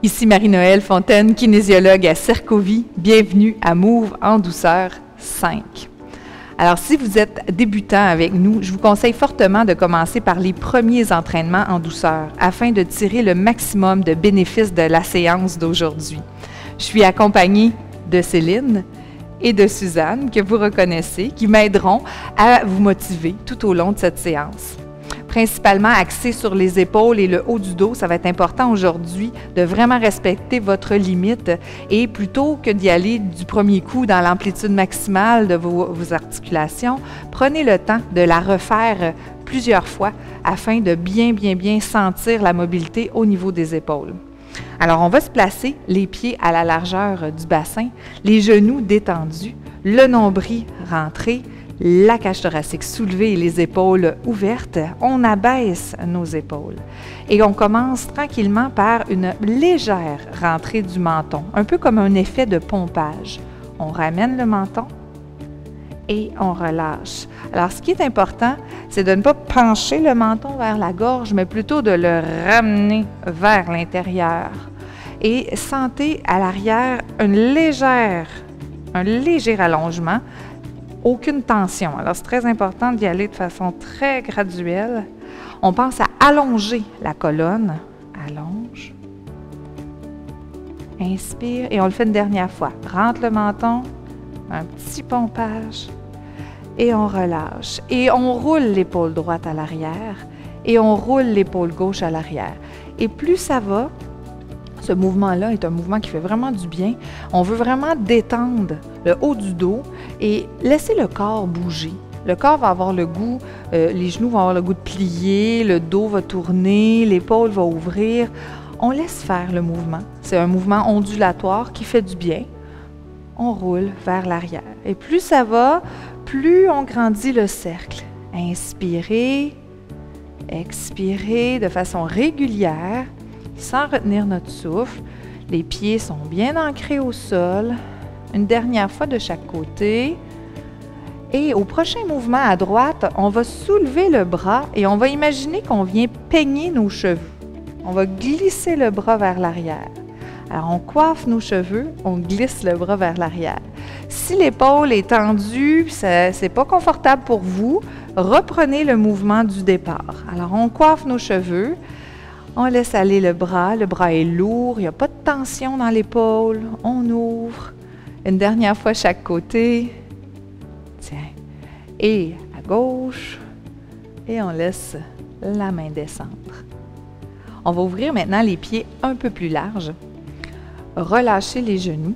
Ici Marie-Noëlle Fontaine, kinésiologue à Cercovie. Bienvenue à Move en douceur 5. Alors, si vous êtes débutant avec nous, je vous conseille fortement de commencer par les premiers entraînements en douceur afin de tirer le maximum de bénéfices de la séance d'aujourd'hui. Je suis accompagnée de Céline et de Suzanne, que vous reconnaissez, qui m'aideront à vous motiver tout au long de cette séance. Principalement axé sur les épaules et le haut du dos, ça va être important aujourd'hui de vraiment respecter votre limite et plutôt que d'y aller du premier coup dans l'amplitude maximale de vos articulations, prenez le temps de la refaire plusieurs fois afin de bien sentir la mobilité au niveau des épaules. Alors, on va se placer les pieds à la largeur du bassin, les genoux détendus, le nombril rentré, la cage thoracique soulevée et les épaules ouvertes. On abaisse nos épaules. Et on commence tranquillement par une légère rentrée du menton, un peu comme un effet de pompage. On ramène le menton et on relâche. Alors, ce qui est important, c'est de ne pas pencher le menton vers la gorge, mais plutôt de le ramener vers l'intérieur. Et sentez à l'arrière un léger allongement. Aucune tension. Alors, c'est très important d'y aller de façon très graduelle. On pense à allonger la colonne. Allonge. Inspire. Et on le fait une dernière fois. Rentre le menton. Un petit pompage. Et on relâche. Et on roule l'épaule droite à l'arrière. Et on roule l'épaule gauche à l'arrière. Et plus ça va, ce mouvement-là est un mouvement qui fait vraiment du bien. On veut vraiment détendre le haut du dos et laisser le corps bouger. Le corps va avoir le goût, les genoux vont avoir le goût de plier, le dos va tourner, l'épaule va ouvrir. On laisse faire le mouvement. C'est un mouvement ondulatoire qui fait du bien. On roule vers l'arrière. Et plus ça va, plus on grandit le cercle. Inspirez, expirez de façon régulière, sans retenir notre souffle. Les pieds sont bien ancrés au sol. Une dernière fois de chaque côté. Et au prochain mouvement à droite, on va soulever le bras et on va imaginer qu'on vient peigner nos cheveux. On va glisser le bras vers l'arrière. Alors, on coiffe nos cheveux, on glisse le bras vers l'arrière. Si l'épaule est tendue, c'est pas confortable pour vous, reprenez le mouvement du départ. Alors, on coiffe nos cheveux. On laisse aller le bras est lourd, il n'y a pas de tension dans l'épaule, on ouvre. Une dernière fois chaque côté, tiens, et à gauche, et on laisse la main descendre. On va ouvrir maintenant les pieds un peu plus larges, relâcher les genoux.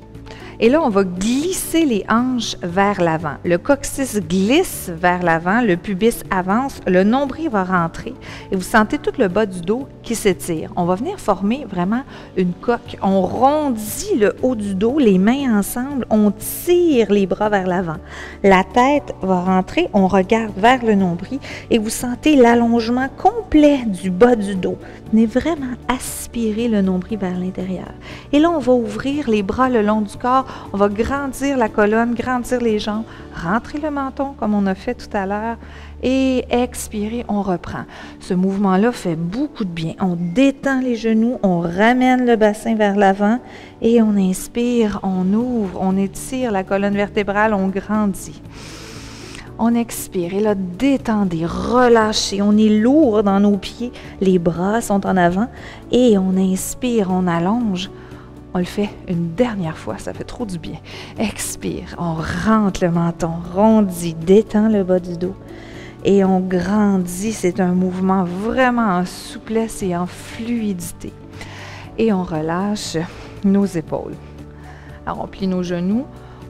Et là, on va glisser les hanches vers l'avant. Le coccyx glisse vers l'avant, le pubis avance, le nombril va rentrer et vous sentez tout le bas du dos qui s'étire. On va venir former vraiment une coque. On rondit le haut du dos, les mains ensemble, on tire les bras vers l'avant. La tête va rentrer, on regarde vers le nombril et vous sentez l'allongement complet du bas du dos. Venez vraiment aspirer le nombril vers l'intérieur. Et là, on va ouvrir les bras le long du corps. On va grandir la colonne, grandir les jambes, rentrer le menton comme on a fait tout à l'heure et expirer, on reprend. Ce mouvement-là fait beaucoup de bien. On détend les genoux, on ramène le bassin vers l'avant et on inspire, on ouvre, on étire la colonne vertébrale, on grandit. On expire et là, détendez, relâchez. On est lourd dans nos pieds, les bras sont en avant et on inspire, on allonge. On le fait une dernière fois, ça fait trop du bien. Expire, on rentre le menton, rondit, détend le bas du dos. Et on grandit, c'est un mouvement vraiment en souplesse et en fluidité. Et on relâche nos épaules. Alors, on plie nos genoux,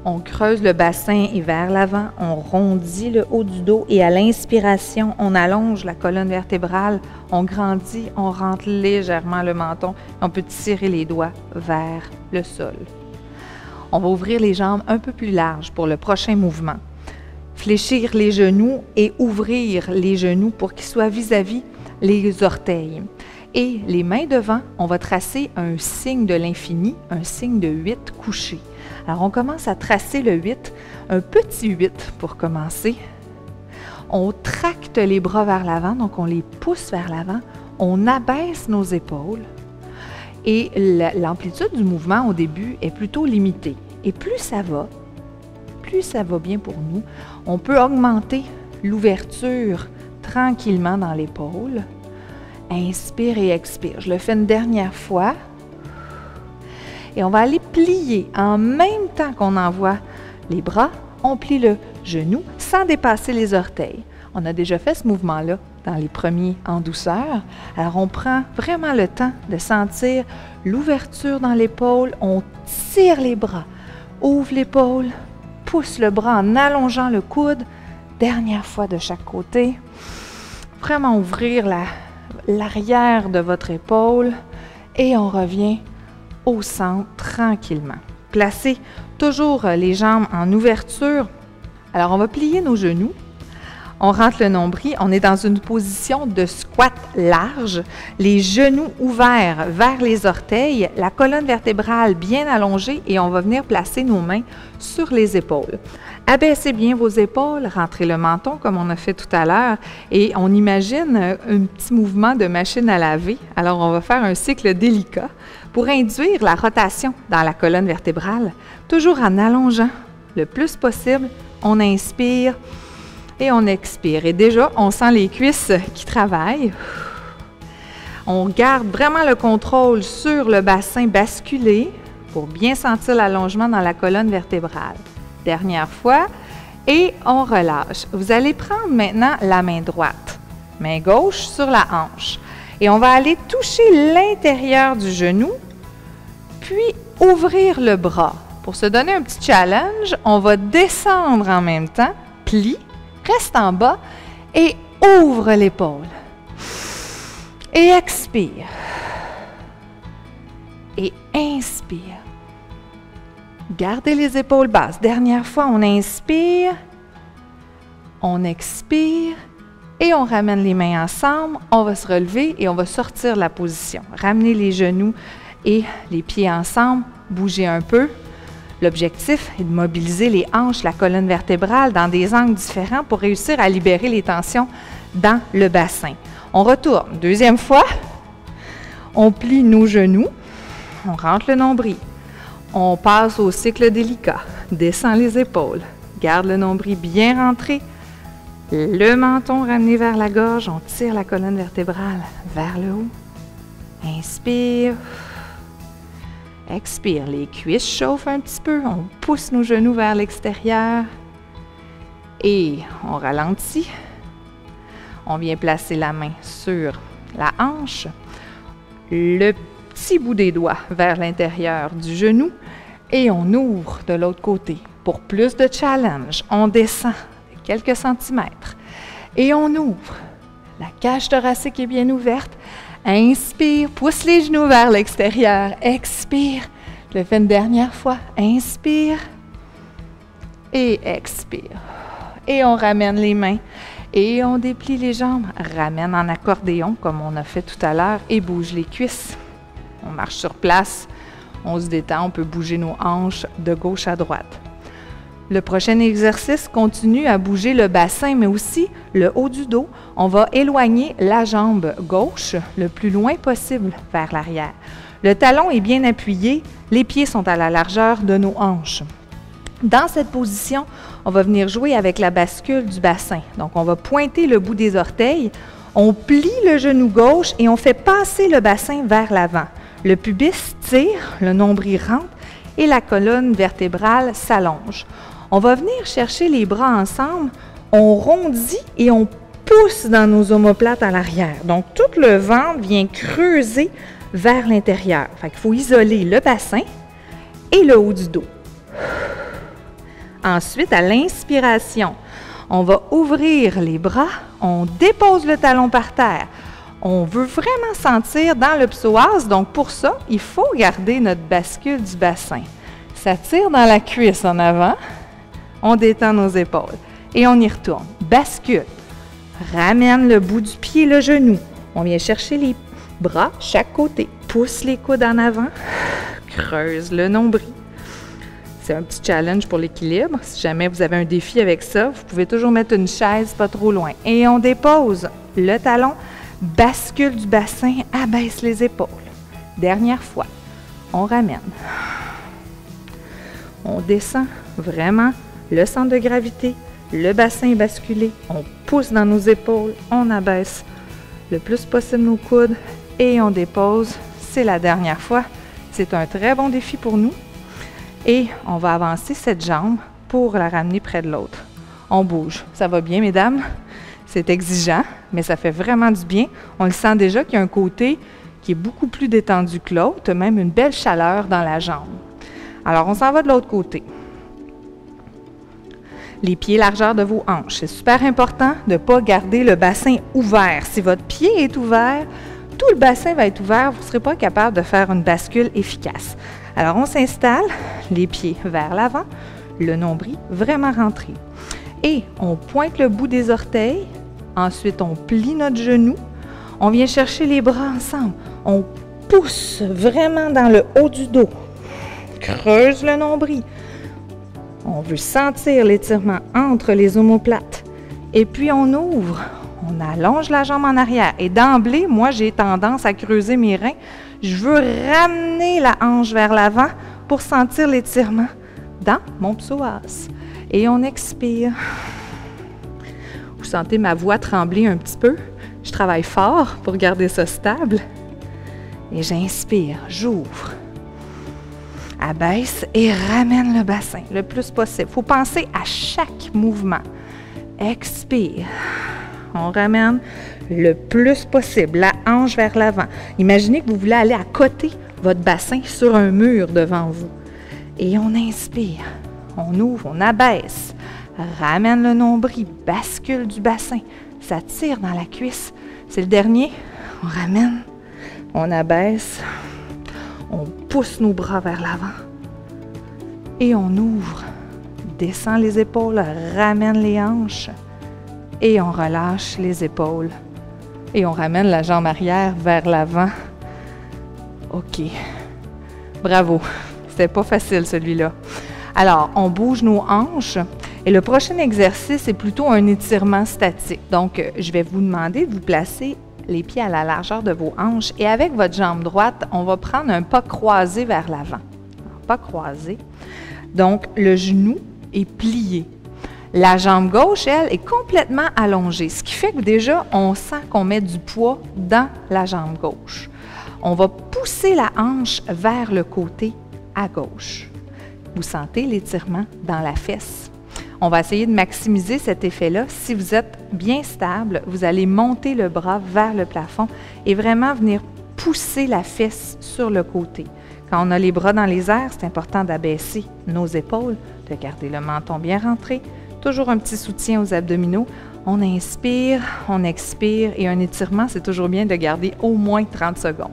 on creuse le bassin et vers l'avant, on rondit le haut du dos et à l'inspiration, on allonge la colonne vertébrale, on grandit, on rentre légèrement le menton, on peut tirer les doigts vers le sol. On va ouvrir les jambes un peu plus larges pour le prochain mouvement. Fléchir les genoux et ouvrir les genoux pour qu'ils soient vis-à-vis les orteils. Et les mains devant, on va tracer un signe de l'infini, un signe de 8 couchés. Alors, on commence à tracer le 8, un petit 8 pour commencer. On tracte les bras vers l'avant, donc on les pousse vers l'avant. On abaisse nos épaules Et l'amplitude du mouvement au début est plutôt limitée. Et plus ça va bien pour nous, on peut augmenter l'ouverture tranquillement dans l'épaule. Inspire et expire. Je le fais une dernière fois. Et on va aller plier en même temps qu'on envoie les bras. On plie le genou sans dépasser les orteils. On a déjà fait ce mouvement-là dans les premiers en douceur. Alors, on prend vraiment le temps de sentir l'ouverture dans l'épaule. On tire les bras, ouvre l'épaule, pousse le bras en allongeant le coude. Dernière fois de chaque côté. Vraiment ouvrir l'arrière de votre épaule et on revient au centre tranquillement. Placez toujours les jambes en ouverture. Alors, on va plier nos genoux. On rentre le nombril. On est dans une position de squat large. Les genoux ouverts vers les orteils, la colonne vertébrale bien allongée et on va venir placer nos mains sur les épaules. Abaissez bien vos épaules, rentrez le menton comme on a fait tout à l'heure et on imagine un petit mouvement de machine à laver. Alors, on va faire un cycle délicat pour induire la rotation dans la colonne vertébrale, toujours en allongeant le plus possible. On inspire et on expire. Et déjà, on sent les cuisses qui travaillent. On garde vraiment le contrôle sur le bassin basculé pour bien sentir l'allongement dans la colonne vertébrale. Dernière fois, et on relâche. Vous allez prendre maintenant la main droite, main gauche sur la hanche. Et on va aller toucher l'intérieur du genou, puis ouvrir le bras. Pour se donner un petit challenge, on va descendre en même temps, plie, reste en bas et ouvre l'épaule. Et expire. Et inspire. Gardez les épaules basses. Dernière fois, on inspire, on expire et on ramène les mains ensemble. On va se relever et on va sortir de la position. Ramenez les genoux et les pieds ensemble, bougez un peu. L'objectif est de mobiliser les hanches, la colonne vertébrale dans des angles différents pour réussir à libérer les tensions dans le bassin. On retourne. Deuxième fois, on plie nos genoux, on rentre le nombril. On passe au cycle délicat. Descend les épaules. Garde le nombril bien rentré. Le menton ramené vers la gorge. On tire la colonne vertébrale vers le haut. Inspire. Expire. Les cuisses chauffent un petit peu. On pousse nos genoux vers l'extérieur. Et on ralentit. On vient placer la main sur la hanche. Le petit bout des doigts vers l'intérieur du genou et on ouvre de l'autre côté. Pour plus de challenge, on descend de quelques centimètres et on ouvre. La cage thoracique est bien ouverte. Inspire, pousse les genoux vers l'extérieur. Expire. Je le fais une dernière fois. Inspire et expire. Et on ramène les mains et on déplie les jambes. Ramène en accordéon comme on a fait tout à l'heure et bouge les cuisses. On marche sur place, on se détend, on peut bouger nos hanches de gauche à droite. Le prochain exercice continue à bouger le bassin, mais aussi le haut du dos. On va éloigner la jambe gauche le plus loin possible vers l'arrière. Le talon est bien appuyé, les pieds sont à la largeur de nos hanches. Dans cette position, on va venir jouer avec la bascule du bassin. Donc, on va pointer le bout des orteils, on plie le genou gauche et on fait passer le bassin vers l'avant. Le pubis tire, le nombril rentre et la colonne vertébrale s'allonge. On va venir chercher les bras ensemble, on rondit et on pousse dans nos omoplates à l'arrière. Donc, tout le ventre vient creuser vers l'intérieur. Fait qu'il faut isoler le bassin et le haut du dos. Ensuite, à l'inspiration, on va ouvrir les bras, on dépose le talon par terre. On veut vraiment sentir dans le psoas, donc pour ça, il faut garder notre bascule du bassin. Ça tire dans la cuisse en avant, on détend nos épaules et on y retourne. Bascule, ramène le bout du pied, le genou. On vient chercher les bras chaque côté, pousse les coudes en avant, creuse le nombril. C'est un petit challenge pour l'équilibre. Si jamais vous avez un défi avec ça, vous pouvez toujours mettre une chaise pas trop loin. Et on dépose le talon, bascule du bassin, abaisse les épaules. Dernière fois. On ramène. On descend vraiment le centre de gravité, le bassin est basculé, on pousse dans nos épaules, on abaisse le plus possible nos coudes et on dépose. C'est la dernière fois. C'est un très bon défi pour nous. Et on va avancer cette jambe pour la ramener près de l'autre. On bouge. Ça va bien, mesdames? C'est exigeant, mais ça fait vraiment du bien. On le sent déjà qu'il y a un côté qui est beaucoup plus détendu que l'autre, même une belle chaleur dans la jambe. Alors, on s'en va de l'autre côté. Les pieds largeur de vos hanches. C'est super important de ne pas garder le bassin ouvert. Si votre pied est ouvert, tout le bassin va être ouvert, vous ne serez pas capable de faire une bascule efficace. Alors, on s'installe, les pieds vers l'avant, le nombril vraiment rentré. Et on pointe le bout des orteils, ensuite on plie notre genou, on vient chercher les bras ensemble, on pousse vraiment dans le haut du dos, creuse le nombril. On veut sentir l'étirement entre les omoplates. Et puis on ouvre, on allonge la jambe en arrière. Et d'emblée, moi j'ai tendance à creuser mes reins. Je veux ramener la hanche vers l'avant pour sentir l'étirement dans mon psoas. Et on expire. Vous sentez ma voix trembler un petit peu. Je travaille fort pour garder ça stable. Et j'inspire, j'ouvre. Abaisse et ramène le bassin le plus possible. Il faut penser à chaque mouvement. Expire. On ramène le plus possible la hanche vers l'avant. Imaginez que vous voulez aller à côté votre bassin sur un mur devant vous. Et on inspire. On ouvre, on abaisse. Ramène le nombril, bascule du bassin. Ça tire dans la cuisse. C'est le dernier. On ramène, on abaisse. On pousse nos bras vers l'avant et on ouvre, descend les épaules, ramène les hanches et on relâche les épaules et on ramène la jambe arrière vers l'avant. OK. Bravo. C'était pas facile celui-là. Alors, on bouge nos hanches et le prochain exercice est plutôt un étirement statique. Donc, je vais vous demander de vous placer les pieds à la largeur de vos hanches et avec votre jambe droite, on va prendre un pas croisé vers l'avant. Pas croisé. Donc, le genou est plié. La jambe gauche, elle, est complètement allongée, ce qui fait que déjà, on sent qu'on met du poids dans la jambe gauche. On va pousser la hanche vers le côté à gauche. Vous sentez l'étirement dans la fesse. On va essayer de maximiser cet effet-là. Si vous êtes bien stable, vous allez monter le bras vers le plafond et vraiment venir pousser la fesse sur le côté. Quand on a les bras dans les airs, c'est important d'abaisser nos épaules, de garder le menton bien rentré. Toujours un petit soutien aux abdominaux. On inspire, on expire et un étirement, c'est toujours bien de garder au moins 30 secondes.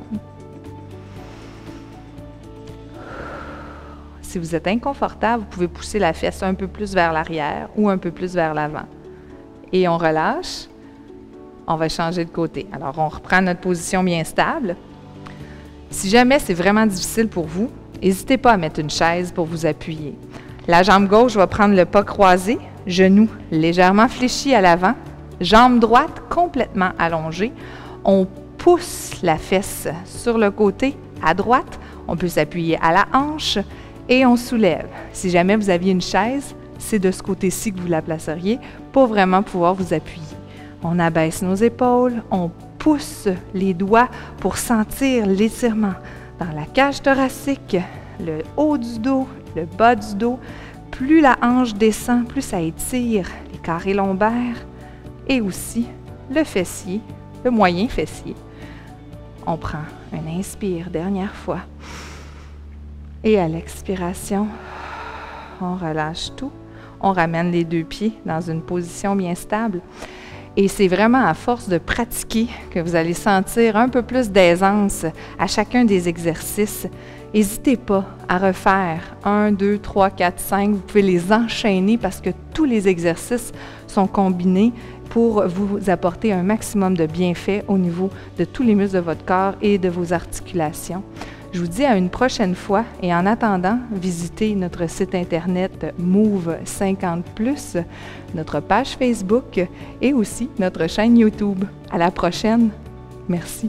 Si vous êtes inconfortable, vous pouvez pousser la fesse un peu plus vers l'arrière ou un peu plus vers l'avant. Et on relâche. On va changer de côté. Alors, on reprend notre position bien stable. Si jamais c'est vraiment difficile pour vous, n'hésitez pas à mettre une chaise pour vous appuyer. La jambe gauche va prendre le pas croisé, genou légèrement fléchi à l'avant, jambe droite complètement allongée. On pousse la fesse sur le côté à droite. On peut s'appuyer à la hanche. Et on soulève. Si jamais vous aviez une chaise, c'est de ce côté-ci que vous la placeriez pour vraiment pouvoir vous appuyer. On abaisse nos épaules, on pousse les doigts pour sentir l'étirement dans la cage thoracique, le haut du dos, le bas du dos. Plus la hanche descend, plus ça étire les carrés lombaires et aussi le fessier, le moyen fessier. On prend un inspire, dernière fois. Et à l'expiration, on relâche tout. On ramène les deux pieds dans une position bien stable. Et c'est vraiment à force de pratiquer que vous allez sentir un peu plus d'aisance à chacun des exercices. N'hésitez pas à refaire 1, 2, 3, 4, 5. Vous pouvez les enchaîner parce que tous les exercices sont combinés pour vous apporter un maximum de bienfaits au niveau de tous les muscles de votre corps et de vos articulations. Je vous dis à une prochaine fois et en attendant, visitez notre site internet Move 50+, notre page Facebook et aussi notre chaîne YouTube. À la prochaine. Merci.